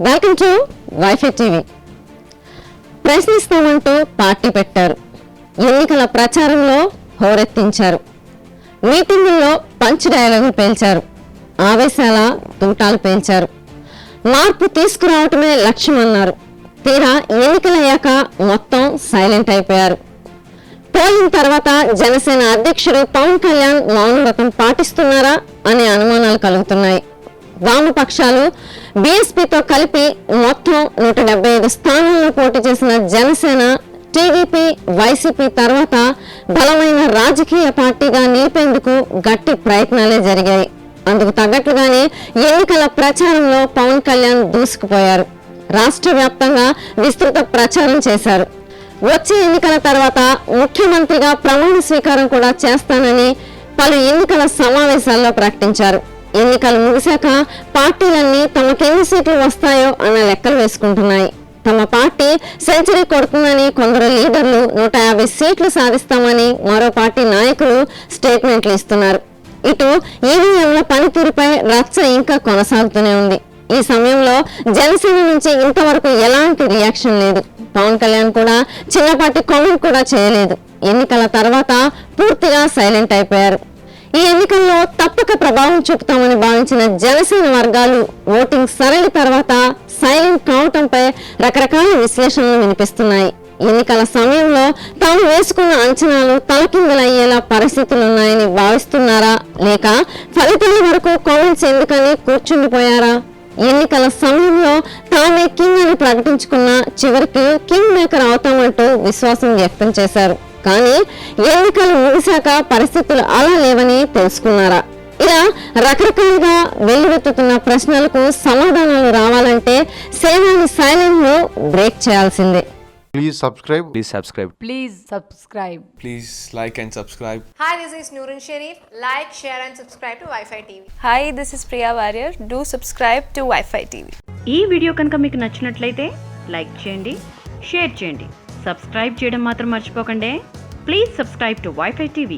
Welcome to WiFi TV. ప్రశ్నిస్తామంటూ party పెట్టారు. ఎన్నికల ప్రచారంలో హోరెత్తించారు. మీటింగుల్లో పంచ్ డైలాగులు పేల్చారు. ఆవేశాల తూటాలు పేల్చారు. మార్పు తీసుకురావటమే లక్ష్యమన్నారు. తీరా ఎన్నికలయ్యాక మొత్తం సైలెంట్ అయిపోయారు. పోలింగ్ తర్వాత జనసేన అధ్యక్షుడు పవన్ కళ్యాణ్ మౌనవ్రతం పాటిస్తున్నారా అనే అనుమానాలు కలుగుతున్నాయి. వామపక్షాలు బీఎస్పీతో కలిపి మొత్తం 175 స్థానాల్లో పోటీ చేసిన జనసేన టీడీపీ వైసీపీ తర్వాత బలమైన రాజకీయ పార్టీగా నిలిపేందుకు గట్టి ప్రయత్నాలే జరిగాయి. అందుకు తగ్గట్లుగానే ఎన్నికల ప్రచారంలో పవన్ కళ్యాణ్ దూసుకుపోయారు. రాష్ట్ర వ్యాప్తంగా విస్తృత ప్రచారం చేశారు. వచ్చే ఎన్నికల తర్వాత ముఖ్యమంత్రిగా ప్రమాణ స్వీకారం కూడా చేస్తానని పలు ఎన్నికల సమావేశాల్లో ప్రకటించారు. ఎన్నికలు ముగిశాక పార్టీలన్నీ తమకెన్ని సీట్లు వస్తాయో అన్న లెక్కలు వేసుకుంటున్నాయి. తమ పార్టీ సెంచరీ కొడుతుందని కొందరు లీడర్లు 150 సీట్లు సాధిస్తామని మరో పార్టీ నాయకులు స్టేట్మెంట్లు ఇస్తున్నారు. ఇటు ఈవీఎంల పనితీరుపై రచ్చ ఇంకా కొనసాగుతూనే ఉంది. ఈ సమయంలో జనసేన నుంచి ఇంతవరకు ఎలాంటి రియాక్షన్ లేదు. పవన్ కళ్యాణ్ కూడా చిన్నపాటి కామెంట్ కూడా చేయలేదు. ఎన్నికల తర్వాత పూర్తిగా సైలెంట్ అయిపోయారు. ఈ ఎన్నికల్లో తప్పక ప్రభావం చూపుతామని భావించిన జనసేన వర్గాలు ఓటింగ్ సరళి తర్వాత సైలెంట్ కావటంపై రకరకాల విశ్లేషణలు వినిపిస్తున్నాయి. ఎన్నికల సమయంలో తాము వేసుకున్న అంచనాలు తలకిందులయ్యేలా పరిస్థితులున్నాయని భావిస్తున్నారా, లేక ఫలితాల వరకు కామెంట్స్ ఎందుకని కూర్చుండిపోయారా? ఎన్నికల సమయంలో తామే కింగ్ అని ప్రకటించుకున్న చివరికి కింగ్ మేకర్ అవుతామంటూ విశ్వాసం వ్యక్తం చేశారు. కానీ ఎన్నికలు ముగిశాక పరిస్థితులు అలా లేవని తెలుసుకున్నారా? ఇలా రకరకాలుగా వెల్లువెత్తుతున్న ప్రశ్నలకు సమాధానాలు రావాలంటే సేనాని సైలెంట్ ను బ్రేక్ చేయాల్సిందే. Please subscribe. Please subscribe. Please subscribe. Please like and subscribe. Hi, this is Noorun Sharif. Like, share and subscribe to Wi-Fi TV. Hi, this is Priya Warrior. Do subscribe to Wi-Fi TV. ఈ video కనుక మీకు నచ్చినట్లయితే like చేయండి, share చేయండి. Subscribe చేయడం మాత్రం మర్చిపోకండి. Please subscribe to Wi-Fi TV.